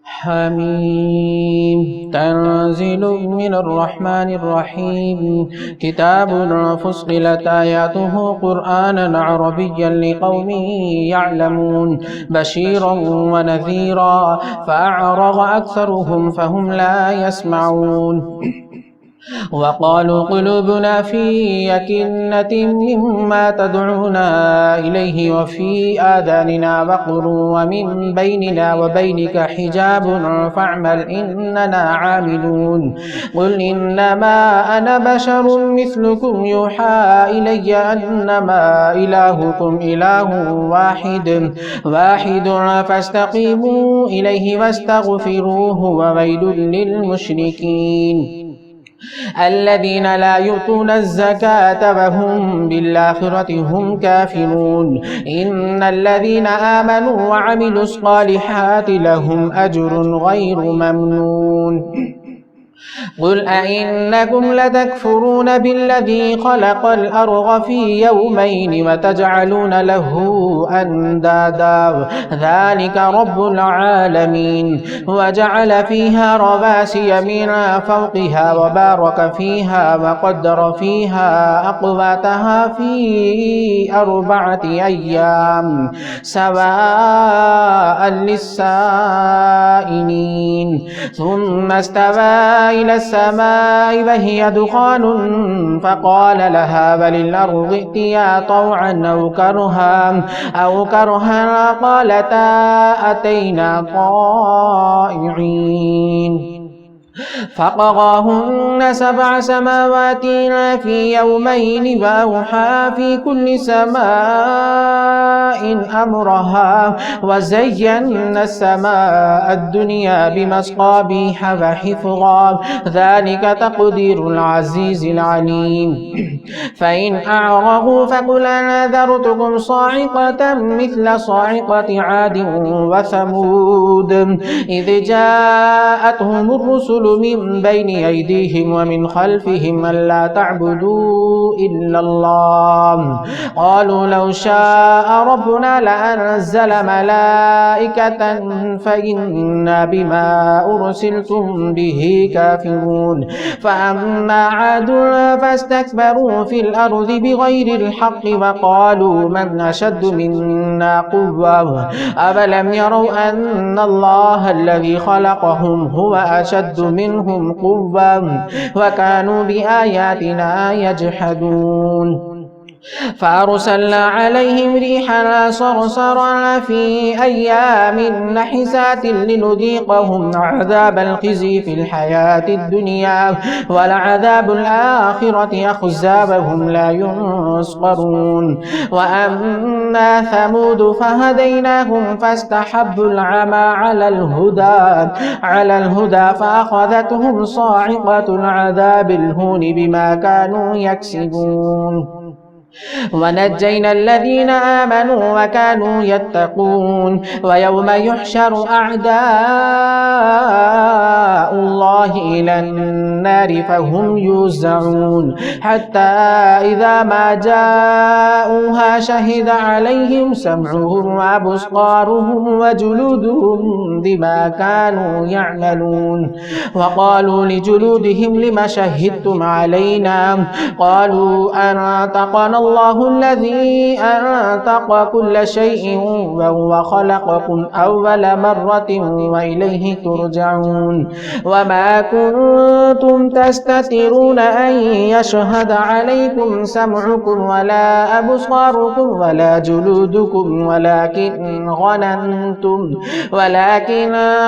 حميم تنزيل من الرحمن الرحيم كتاب فصلت آياته قرآنا عربيا لقوم يعلمون بشيرا ونذيرا فأعرض أكثرهم فهم لا يسمعون وقالوا قلوبنا في أكنة مما تدعونا إليه وفي آذاننا وقر ومن بيننا وبينك حجاب فاعمل إننا عاملون قل إنما أنا بشر مثلكم يوحى إلي أنما إلهكم إله واحد فاستقيموا إليه واستغفروه وويل للمشركين الذين لا يؤتون الزكاة وهم بالآخرة هم كافرون إن الذين آمنوا وعملوا الصالحات لهم أجر غير ممنون قل أئنكم لتكفرون بالذي خلق الأرض في يومين وتجعلون له أندادا ذلك رب العالمين وجعل فيها رواسي من فوقها وبارك فيها وقدر فيها أقواتها في 4 أيام سواء للسائلين ثم استوى إلى السماء وهي دخان فقال لها وللأرض ائتيا طوعا أو كرها قالتا أتينا طائعين فقضاهن 7 سماوات في يومين وأوحى في كل سماء أمرها وزينا السماء الدنيا بمصابيح وحفظا ذلك تقدير العزيز العليم فإن أعرضوا فقل أنذرتكم صاعقة مثل صاعقة عاد وثمود إذ جاءتهم الرسل من بين أيديهم ومن خلفهم ألا تعبدوا إلا الله قالوا لو شاء ربنا لأنزل ملائكة فإنا بما أرسلتم به كافرون فأما عاد فاستكبروا في الأرض بغير الحق وقالوا من أشد منا قوة أفلم يروا أن الله الذي خلقهم هو أشد منهم قوة وكانوا بآياتنا يجحدون فأرسلنا عليهم ريحا صرصرا في أيام نحسات لنذيقهم عذاب الخزي في الحياة الدنيا ولعذاب الآخرة أخزى وهم لا ينصرون وأما ثمود فهديناهم فاستحبوا العمى على الهدى فأخذتهم صاعقة العذاب الهون بما كانوا يكسبون ونجينا الذين آمنوا وكانوا يتقون ويوم يحشر أعداء الله إلى النار فهم يوزعون حتى إذا ما جاءوها شهد عليهم سمعهم وأبصارهم وجلودهم بما كانوا يعملون وقالوا لجلودهم لم شهدتم علينا قالوا أنطقنا الله الذي أنطق كل شيء وهو خلقكم أول مرة وإليه ترجعون وما كنتم تستترون أن يشهد عليكم سمعكم ولا أبصاركم ولا جلودكم ولكن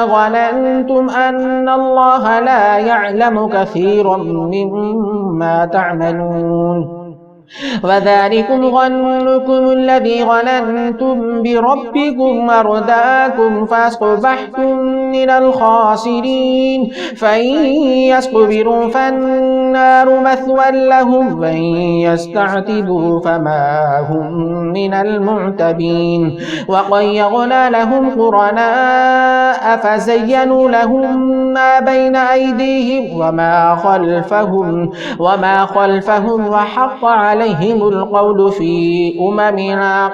ظننتم أن الله لا يعلم كثيرا مما تعملون وذلكم ظنكم الذي ظننتم بربكم أرداكم فأصبحتم من الخاسرين فإن يصبروا فالنار مثوى لهم وإن يستعتبوا فما هم من المعتبين وقيضنا لهم قرناء فزينوا لهم ما بين أيديهم وما خلفهم وحق عليهم عليهم القول في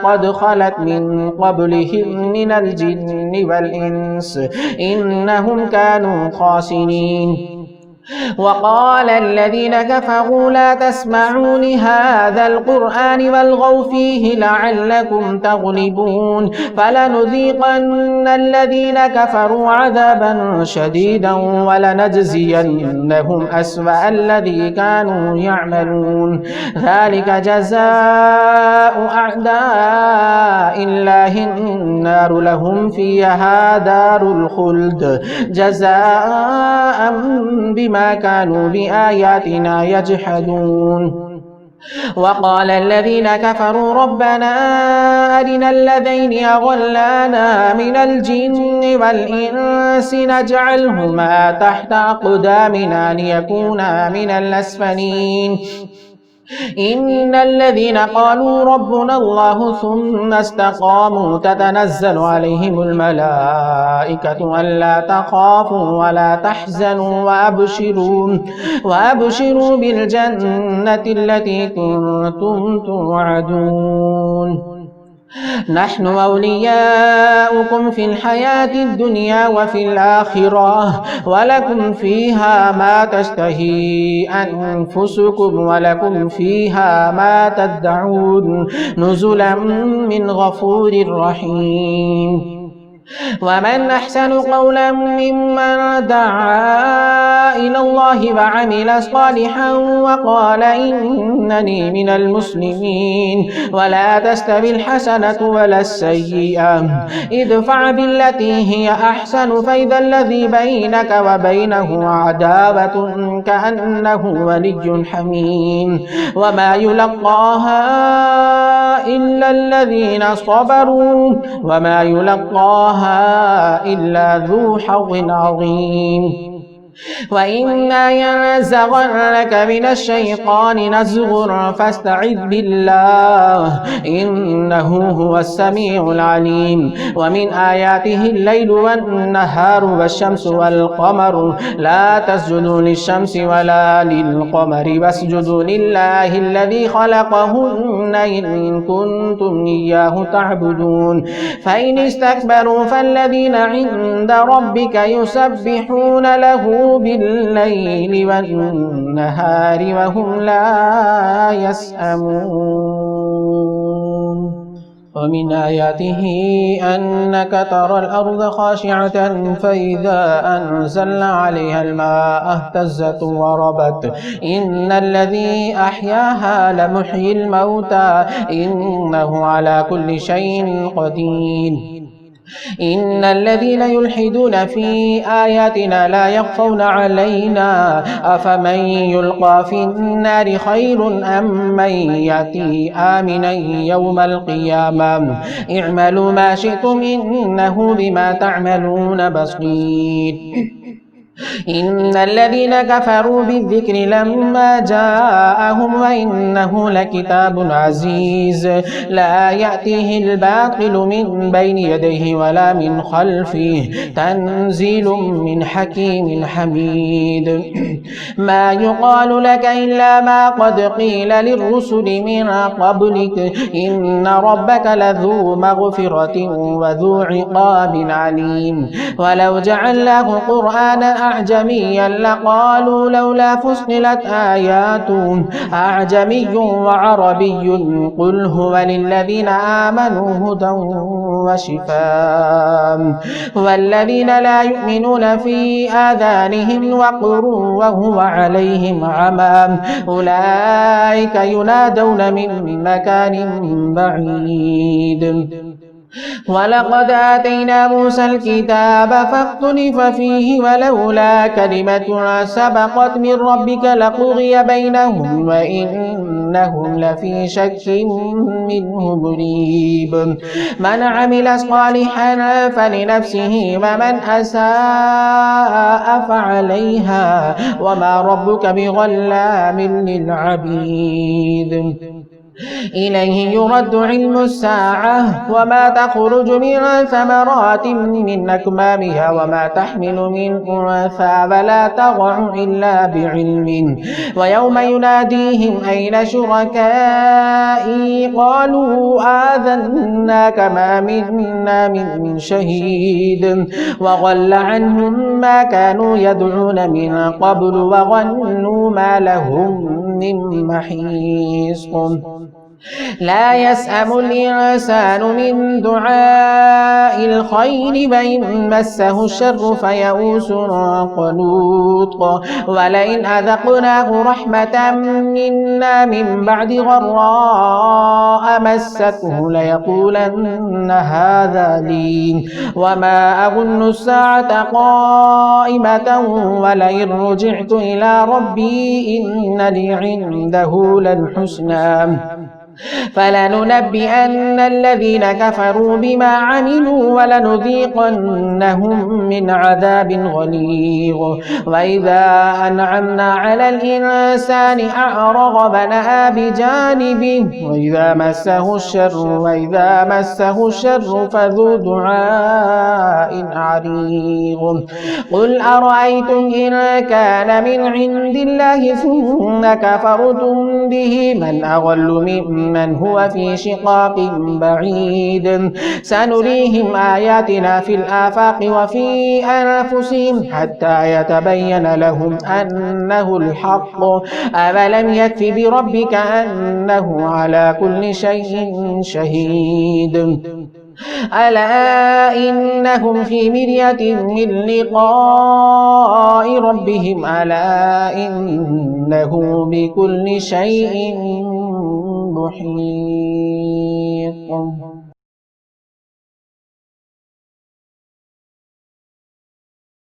قد خلت من قبلهم من الجن والإنس إنهم كانوا خاسرين. وقال الذين كفروا لا تسمعوا لهذا القرآن والغوا فيه لعلكم تغلبون فلنذيقن الذين كفروا عذابا شديدا ولنجزينهم أسوأ الذي كانوا يعملون ذلك جزاء أعداء الله النار لهم فيها دار الخلد جزاء بما كانوا بآياتنا يجحدون. وقال الذين كفروا ربنا أرنا الذين أضلانا من الجن والإنس نجعلهما تحت أقدامنا ليكونا من الأسفلين إن الذين قالوا ربنا الله ثم استقاموا تتنزل عليهم الملائكة ألا تخافوا ولا تحزنوا وأبشروا بالجنة التي كنتم توعدون نحن أولياؤكم في الحياة الدنيا وفي الآخرة ولكم فيها ما تشتهي أنفسكم ولكم فيها ما تدعون نزلا من غفور رحيم. ومن أحسن قولا ممن دعا إلى الله وعمل صالحا وقال إنني من المسلمين ولا تستوي الحسنة ولا السيئة ادفع بالتي هي أحسن فإذا الذي بينك وبينه عداوة كأنه ولي حميم وما يلقاها إلا الذين صبروا وما يلقاها إلا ذو حظ عظيم. وإما ينزغنك من الشيطان نزغ فاستعذ بالله إنه هو السميع العليم. ومن آياته الليل والنهار والشمس والقمر لا تسجدوا للشمس ولا للقمر واسجدوا لله الذي خلقهن إن كنتم إياه تعبدون فإن استكبروا فالذين عند ربك يسبحون له بالليل والنهار وهم لا يسأمون. ومن آياته أنك ترى الأرض خاشعة فإذا أنزلنا عليها الماء اهتزت وربت إن الذي أحياها لمحيي الموتى إنه على كل شيء قدير. إن الذين يلحدون في آياتنا لا يخفون علينا أفمن يلقى في النار خير أم من يأتي آمنا يوم القيامة اعملوا ما شئتم إنه بما تعملون بصير. إن الذين كفروا بالذكر لما جاءهم وإنه لكتاب عزيز لا يأتيه الباطل من بين يديه ولا من خلفه تنزيل من حكيم حميد. ما يقال لك إلا ما قد قيل للرسل من قبلك إن ربك لذو مغفرة وذو عقاب عليم. ولو جعلناه قرآنا أعجميا لقالوا لولا فصلت آياته أعجمي وعربي قل هو للذين آمنوا هدى وشفاء والذين لا يؤمنون في آذانهم وقر وهو عليهم عمى أولئك ينادون من مكان بعيد. ولقد آتينا موسى الكتاب فاختلف فيه ولولا كلمة سبقت من ربك لقضي بينهم وإنهم لفي شك منه مريب. من عمل صالحا فلنفسه ومن أساء فعليها وما ربك بظلام للعبيد. إليه يرد علم الساعة وما تخرج من ثمرات من أكمامها وما تحمل من أنثى فلا تضع إلا بعلم ويوم يناديهم أين شركائي قالوا آذناك ما منا من شهيد وضل عنهم ما كانوا يدعون من قبل وظنوا ما لهم من محيص لا يسأم الإنسان من دعاء الخير وإن مسه الشر فيئوس قنوط ولئن أذقناه رحمة منا من بعد ضراء مسته ليقولن هذا لي وما أظن الساعة قائمة ولئن رجعت إلى ربي إن لي عنده للحسنى فلننبئن الذين كفروا بما عملوا ولنذيقنهم من عذاب غليظ وإذا أنعمنا على الإنسان أعرض ونأى بجانبه وإذا مسه الشر فذو دعاء عريض قل أرأيتم إن كان من عند الله ثم كفرتم به من أضل ممن هو في شقاق بعيد سنريهم آياتنا في الآفاق وفي أنفسهم حتى يتبين لهم أنه الحق أولم يكف بربك أنه على كل شيء شهيد ألا إنهم في مرية من لقاء ربهم ألا إنه بكل شيء محيط